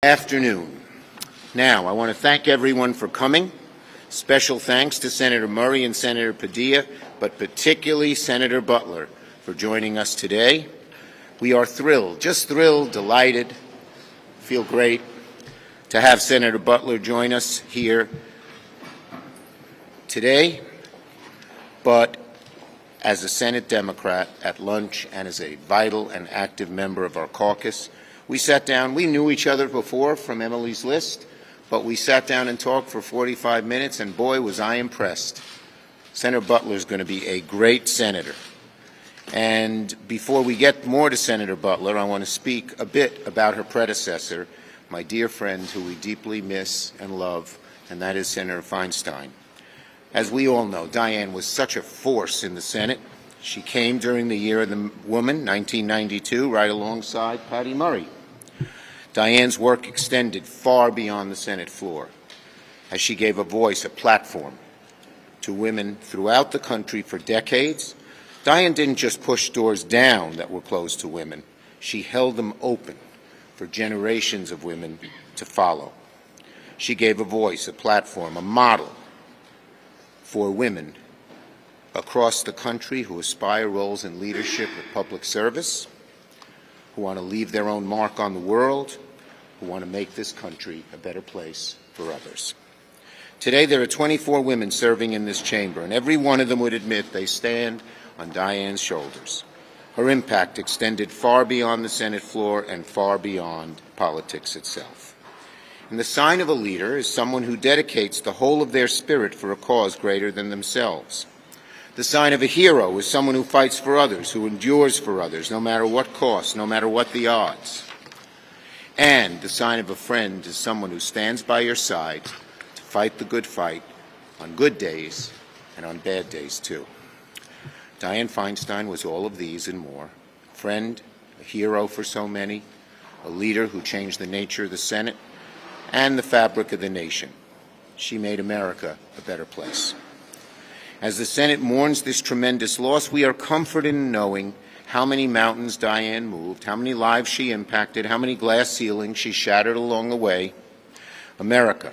Afternoon. Now, I want to thank everyone for coming. Special thanks to Senator Murray and Senator Padilla, but particularly Senator Butler for joining us today. We are thrilled, just thrilled, delighted, feel great to have Senator Butler join us here today, but as a Senate Democrat at lunch and as a vital and active member of our caucus, we sat down. We knew each other before from Emily's List, but we sat down and talked for 45 minutes, and boy, was I impressed. Senator Butler is going to be a great senator. And before we get more to Senator Butler, I want to speak a bit about her predecessor, my dear friend who we deeply miss and love, and that is Senator Feinstein. As we all know, Dianne was such a force in the Senate. She came during the Year of the Woman, 1992, right alongside Patty Murray. Dianne's work extended far beyond the Senate floor, as she gave a voice, a platform, to women throughout the country for decades. Dianne didn't just push doors down that were closed to women. She held them open for generations of women to follow. She gave a voice, a platform, a model for women across the country who aspire roles in leadership or public service, who want to leave their own mark on the world, who want to make this country a better place for others. Today there are 24 women serving in this chamber, and every one of them would admit they stand on Dianne's shoulders. Her impact extended far beyond the Senate floor and far beyond politics itself. And the sign of a leader is someone who dedicates the whole of their spirit for a cause greater than themselves. The sign of a hero is someone who fights for others, who endures for others, no matter what cost, no matter what the odds. And the sign of a friend is someone who stands by your side to fight the good fight on good days and on bad days, too. Dianne Feinstein was all of these and more. A friend, a hero for so many, a leader who changed the nature of the Senate and the fabric of the nation. She made America a better place. As the Senate mourns this tremendous loss, we are comforted in knowing how many mountains Dianne moved, how many lives she impacted, how many glass ceilings she shattered along the way. America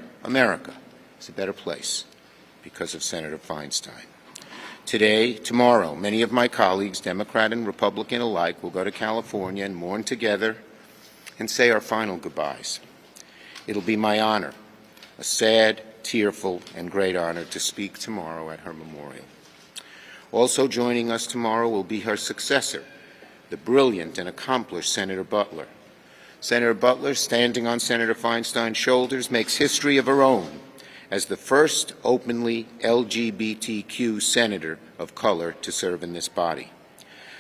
is a better place because of Senator Feinstein. Today, tomorrow, many of my colleagues, Democrat and Republican alike, will go to California and mourn together and say our final goodbyes. It'll be my honor, a sad, tearful, and great honor to speak tomorrow at her memorial. Also joining us tomorrow will be her successor, the brilliant and accomplished Senator Butler. Senator Butler, standing on Senator Feinstein's shoulders, makes history of her own as the first openly LGBTQ senator of color to serve in this body.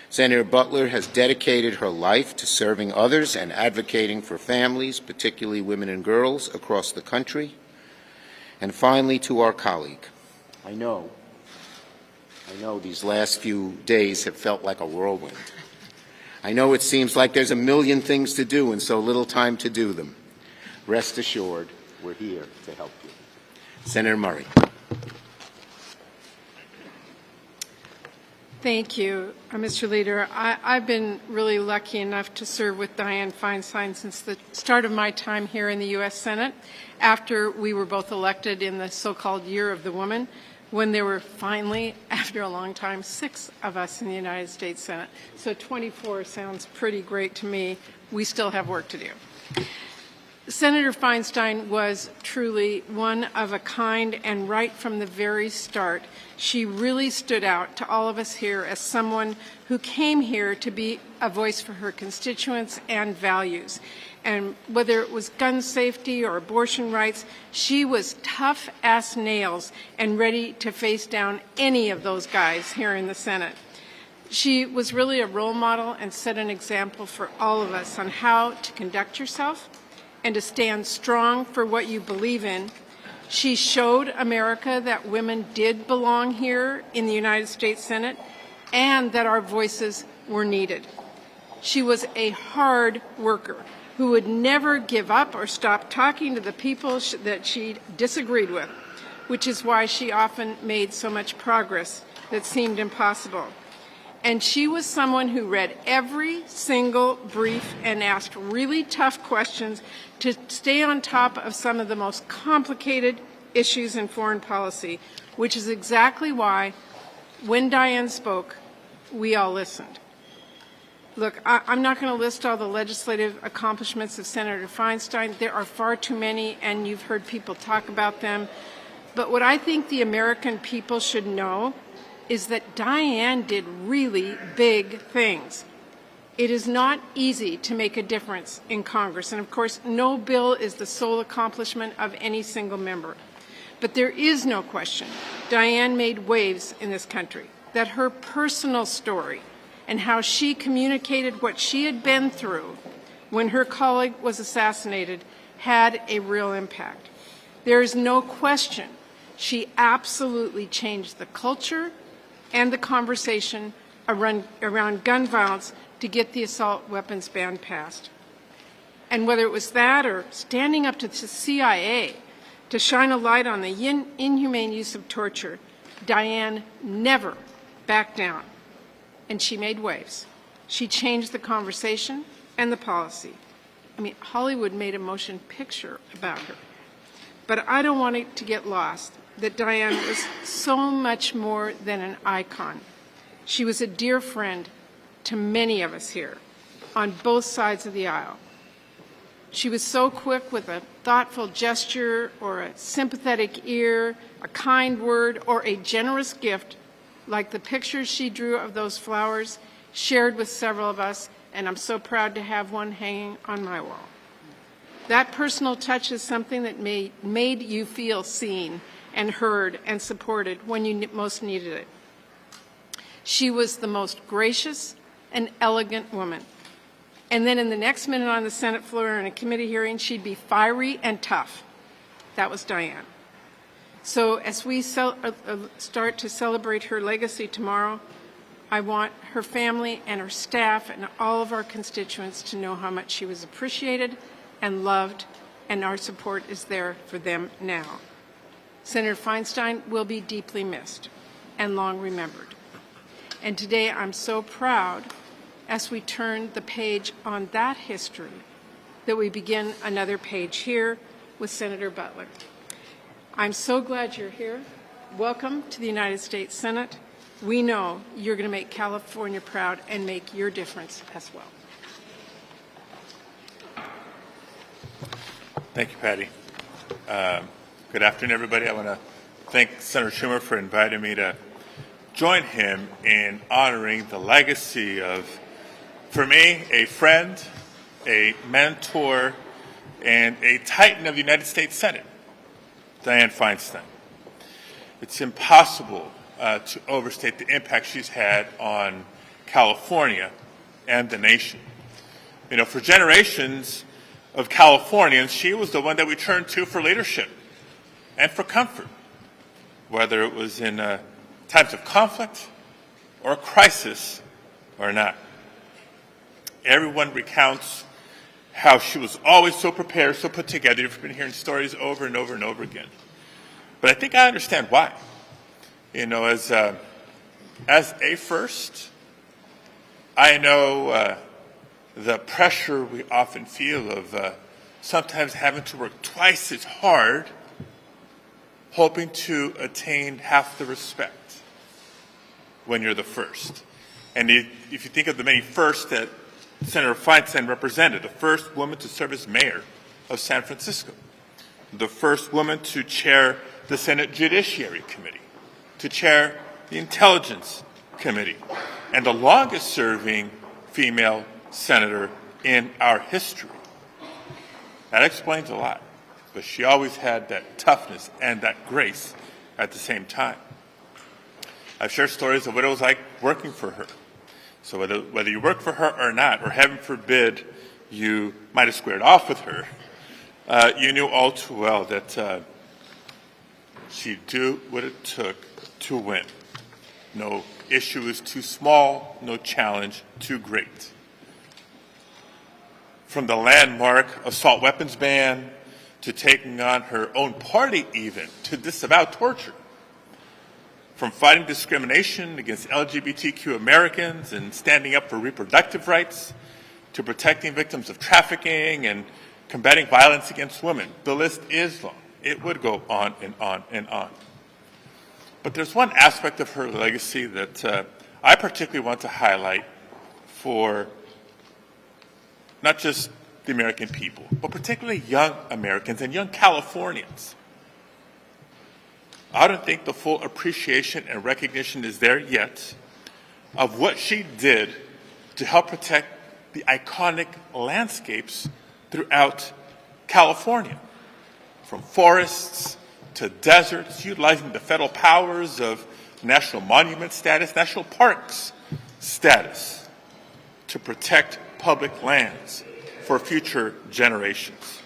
Senator Butler has dedicated her life to serving others and advocating for families, particularly women and girls, across the country. And finally, to our colleague, I know these last few days have felt like a whirlwind. I know it seems like there's a million things to do and so little time to do them. Rest assured, we're here to help you. Senator Murray. Thank you, Mr. Leader. I've been really lucky enough to serve with Dianne Feinstein since the start of my time here in the U.S. Senate, after we were both elected in the so-called Year of the Woman, when there were finally, after a long time, 6 of us in the United States Senate. So 24 sounds pretty great to me. We still have work to do. Senator Feinstein was truly one of a kind, and right from the very start, she really stood out to all of us here as someone who came here to be a voice for her constituents and values. And whether it was gun safety or abortion rights, she was tough as nails and ready to face down any of those guys here in the Senate. She was really a role model and set an example for all of us on how to conduct yourself and to stand strong for what you believe in. She showed America that women did belong here in the United States Senate and that our voices were needed. She was a hard worker who would never give up or stop talking to the people that she disagreed with, which is why she often made so much progress that seemed impossible. And she was someone who read every single brief and asked really tough questions to stay on top of some of the most complicated issues in foreign policy, which is exactly why when Diane spoke, we all listened. Look, I'm not going to list all the legislative accomplishments of Senator Feinstein. There are far too many, and you've heard people talk about them. But what I think the American people should know is that Diane did really big things. It is not easy to make a difference in Congress. And of course, no bill is the sole accomplishment of any single member. But there is no question Diane made waves in this country, that her personal story and how she communicated what she had been through when her colleague was assassinated had a real impact. There is no question she absolutely changed the culture and the conversation around gun violence to get the assault weapons ban passed. And whether it was that or standing up to the CIA to shine a light on the inhumane use of torture, Diane never backed down. And she made waves. She changed the conversation and the policy. I mean, Hollywood made a motion picture about her. But I don't want it to get lost that Diane was so much more than an icon. She was a dear friend to many of us here on both sides of the aisle. She was so quick with a thoughtful gesture or a sympathetic ear, a kind word, or a generous gift, like the pictures she drew of those flowers, shared with several of us, and I'm so proud to have one hanging on my wall. That personal touch is something that made you feel seen and heard and supported when you most needed it. She was the most gracious and elegant woman. And then in the next minute on the Senate floor in a committee hearing, she'd be fiery and tough. That was Diane. So as we start to celebrate her legacy tomorrow, I want her family and her staff and all of our constituents to know how much she was appreciated and loved, and our support is there for them now. Senator Feinstein will be deeply missed and long remembered. And today I'm so proud, as we turn the page on that history, that we begin another page here with Senator Butler. I'm so glad you're here. Welcome to the United States Senate. We know you're going to make California proud and make your difference as well. Thank you, Patty. Good afternoon, everybody. I want to thank Senator Schumer for inviting me to join him in honoring the legacy of, for me, a friend, a mentor, and a titan of the United States Senate, Dianne Feinstein. It's impossible to overstate the impact she's had on California and the nation. You know, for generations of Californians, she was the one that we turned to for leadership and for comfort, whether it was in times of conflict or crisis or not. Everyone recounts how she was always so prepared, so put together. You've been hearing stories over and over and over again. But I think I understand why. You know, as a first, I know the pressure we often feel of sometimes having to work twice as hard, hoping to attain half the respect when you're the first. And if you think of the many firsts that Senator Feinstein represented, the first woman to serve as mayor of San Francisco, the first woman to chair the Senate Judiciary Committee, to chair the Intelligence Committee, and the longest-serving female senator in our history. That explains a lot, but she always had that toughness and that grace at the same time. I've shared stories of what it was like working for her. So whether you work for her or not, or heaven forbid you might have squared off with her, you knew all too well that she'd do what it took to win. No issue is too small, no challenge too great. From the landmark assault weapons ban, to taking on her own party even, to disavow torture. from fighting discrimination against LGBTQ Americans and standing up for reproductive rights, to protecting victims of trafficking and combating violence against women. The list is long. It would go on and on and on. But there's one aspect of her legacy that I particularly want to highlight for not just the American people, but particularly young Americans and young Californians. I don't think the full appreciation and recognition is there yet of what she did to help protect the iconic landscapes throughout California, from forests to deserts, utilizing the federal powers of national monument status, national parks status, to protect public lands for future generations.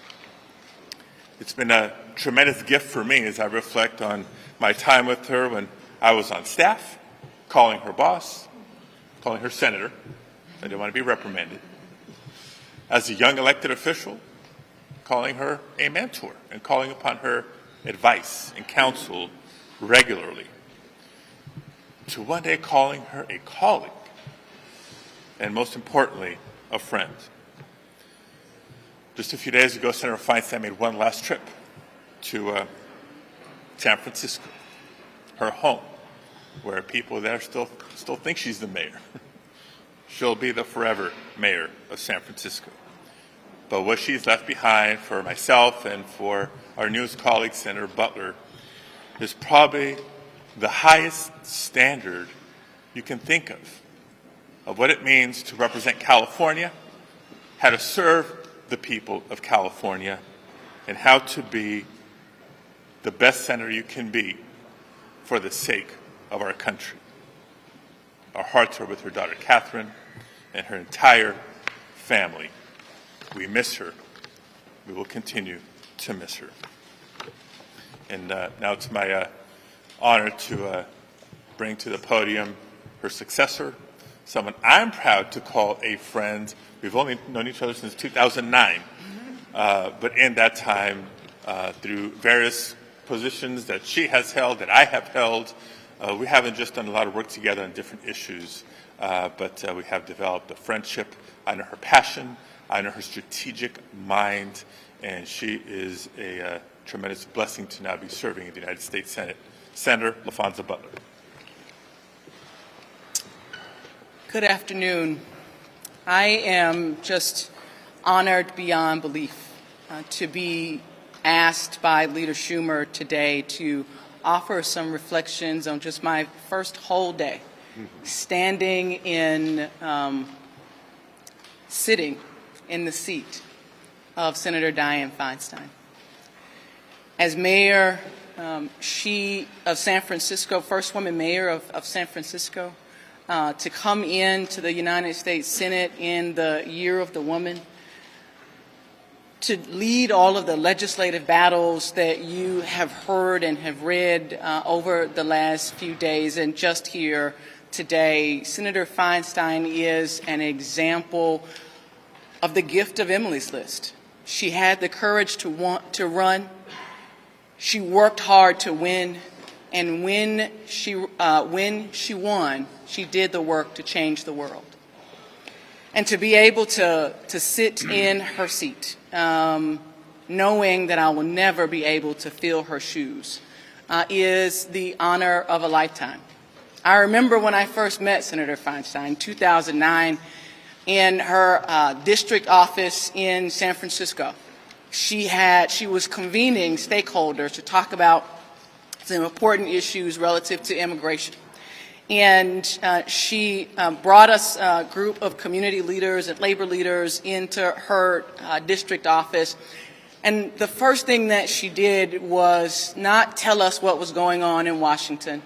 It's been a tremendous gift for me as I reflect on my time with her when I was on staff, calling her boss, calling her senator. I didn't want to be reprimanded. As a young elected official, calling her a mentor and calling upon her advice and counsel regularly. To one day calling her a colleague, and most importantly, a friend. Just a few days ago, Senator Feinstein made one last trip to San Francisco, her home, where people there still think she's the mayor. She'll be the forever mayor of San Francisco. But what she's left behind for myself and for our newest colleague, Senator Butler, is probably the highest standard you can think of what it means to represent California, how to serve the people of California, and how to be the best senator you can be for the sake of our country. Our hearts are with her daughter, Catherine, and her entire family. We miss her. We will continue to miss her. And now it's my honor to bring to the podium her successor, someone I'm proud to call a friend. We've only known each other since 2009, but in that time, through various positions that she has held, that I have held, we haven't just done a lot of work together on different issues, but we have developed a friendship. I know her passion, I know her strategic mind, and she is a tremendous blessing to now be serving in the United States Senate. Senator Laphonza Butler. Good afternoon. I am just honored beyond belief to be asked by Leader Schumer today to offer some reflections on just my first whole day standing in, sitting in the seat of Senator Dianne Feinstein. As mayor, she of San Francisco, first woman mayor of San Francisco, to come into the United States Senate in the Year of the Woman, to lead all of the legislative battles that you have heard and have read over the last few days, and just here today. Senator Feinstein is an example of the gift of Emily's List. She had the courage to want to run. She worked hard to win, and when she won, she did the work to change the world. And to be able to sit in her seat, knowing that I will never be able to fill her shoes, is the honor of a lifetime. I remember when I first met Senator Feinstein, 2009, in her district office in San Francisco. She was convening stakeholders to talk about some important issues relative to immigration. And she brought us a group of community leaders and labor leaders into her district office. And the first thing that she did was not tell us what was going on in Washington.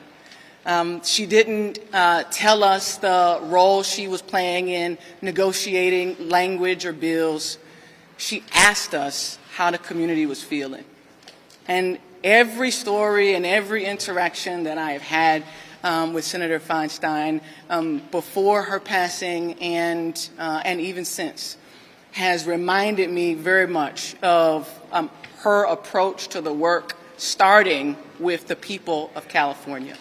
She didn't tell us the role she was playing in negotiating language or bills. She asked us how the community was feeling. And every story and every interaction that I have had with Senator Feinstein before her passing and even since has reminded me very much of her approach to the work, starting with the people of California.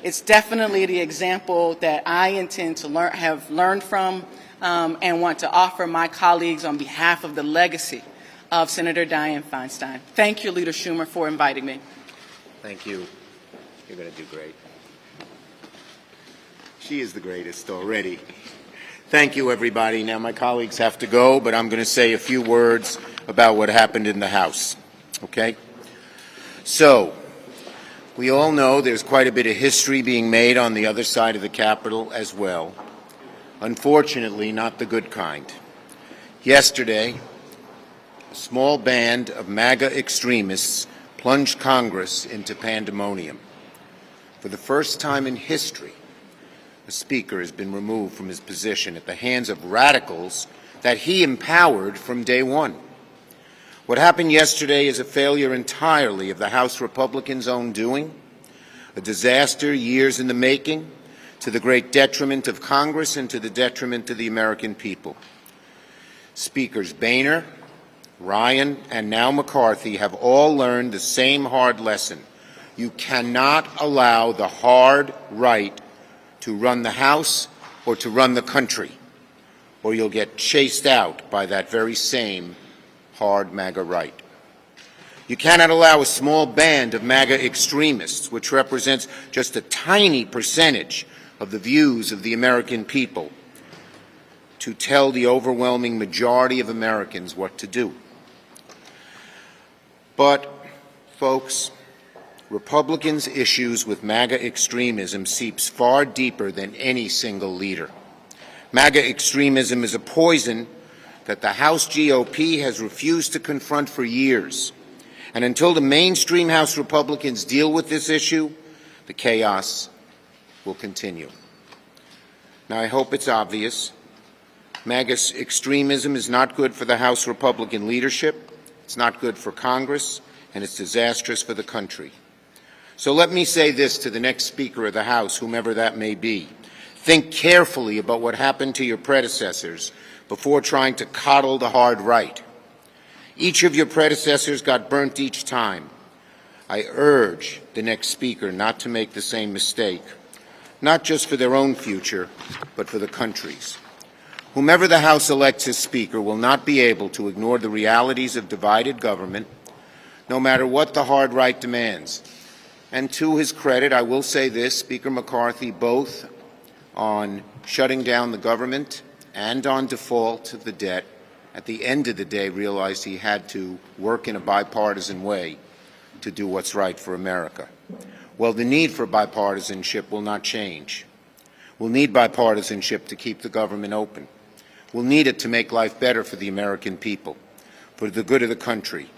It's definitely the example that I intend to have learned from and want to offer my colleagues on behalf of the legacy of Senator Dianne Feinstein. Thank you, Leader Schumer, for inviting me. Thank you. You're going to do great. She is the greatest already. Thank you, everybody. Now, my colleagues have to go, but I'm going to say a few words about what happened in the House. Okay? So, we all know there's quite a bit of history being made on the other side of the Capitol as well. Unfortunately, not the good kind. Yesterday, a small band of MAGA extremists plunged Congress into pandemonium. For the first time in history, the Speaker has been removed from his position at the hands of radicals that he empowered from day one. What happened yesterday is a failure entirely of the House Republicans' own doing, a disaster years in the making, to the great detriment of Congress and to the detriment of the American people. Speakers Boehner, Ryan, and now McCarthy have all learned the same hard lesson. You cannot allow the hard right to run the House or to run the country, or you'll get chased out by that very same hard MAGA right. You cannot allow a small band of MAGA extremists, which represents just a tiny percentage of the views of the American people, to tell the overwhelming majority of Americans what to do. But, folks, Republicans' issues with MAGA extremism seeps far deeper than any single leader. MAGA extremism is a poison that the House GOP has refused to confront for years. And until the mainstream House Republicans deal with this issue, the chaos will continue. Now, I hope it's obvious. MAGA extremism is not good for the House Republican leadership, it's not good for Congress, and it's disastrous for the country. So let me say this to the next Speaker of the House, whomever that may be. Think carefully about what happened to your predecessors before trying to coddle the hard right. Each of your predecessors got burnt each time. I urge the next Speaker not to make the same mistake, not just for their own future, but for the country's. Whomever the House elects as Speaker will not be able to ignore the realities of divided government, no matter what the hard right demands. And to his credit, I will say this, Speaker McCarthy, both on shutting down the government and on default of the debt, at the end of the day realized he had to work in a bipartisan way to do what's right for America. Well, the need for bipartisanship will not change. We'll need bipartisanship to keep the government open. We'll need it to make life better for the American people, for the good of the country.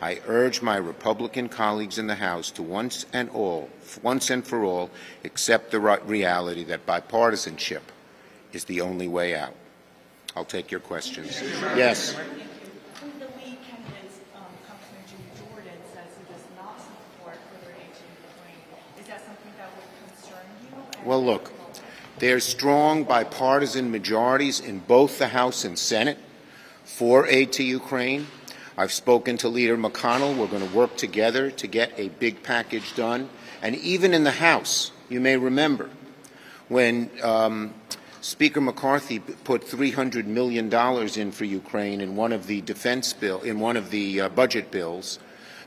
I urge my Republican colleagues in the House to once and for all, accept the reality that bipartisanship is the only way out. I'll take your questions. Yes. The lead candidate, Congressman Jim Jordan, says he does not support further aid to Ukraine. Is that something that would concern you? Well, look, there's strong bipartisan majorities in both the House and Senate for aid to Ukraine. I've spoken to Leader McConnell. We're going to work together to get a big package done. And even in the House, you may remember, when Speaker McCarthy put $300 million in for Ukraine in one of the budget bills,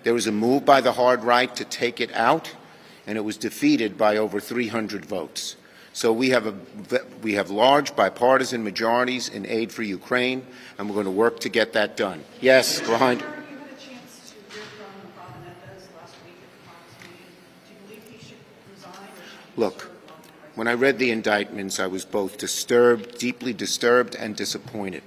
there was a move by the hard right to take it out, and it was defeated by over 300 votes. So we have large bipartisan majorities in aid for Ukraine, and we're going to work to get that done. Yes, behind. You had a chance to hear from Bob Menendez last week at the Congress meeting. Do you believe he should resign or should he Look, when I read the indictments, I was both disturbed, deeply disturbed, and disappointed.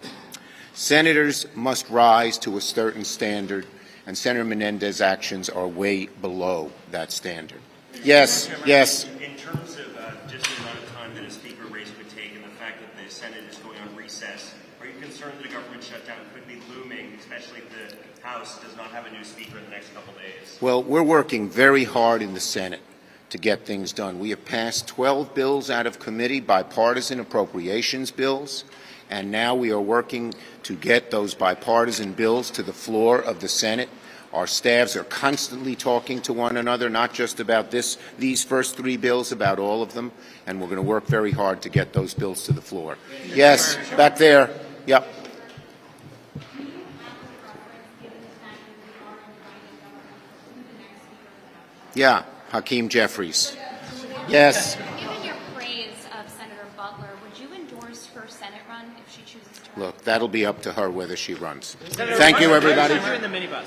Senators must rise to a certain standard, and Senator Menendez's actions are way below that standard. Yes, yes. In terms of just the amount of time that a speaker race would take and the fact that the Senate is going on recess, are you concerned that a government shutdown could be looming, especially if the House does not have a new speaker in the next couple days? Well, we're working very hard in the Senate to get things done. We have passed 12 bills out of committee, bipartisan appropriations bills, and now we are working to get those bipartisan bills to the floor of the Senate. Our staffs are constantly talking to one another, not just about these first 3 bills, about all of them, and we're going to work very hard to get those bills to the floor. Yes, back there. Yep. Yeah, Hakeem Jeffries. Yes. Given your praise of Senator Butler, would you endorse her Senate run if she chooses to run? Look, that'll be up to her whether she runs. Thank you, everybody. In the minibus.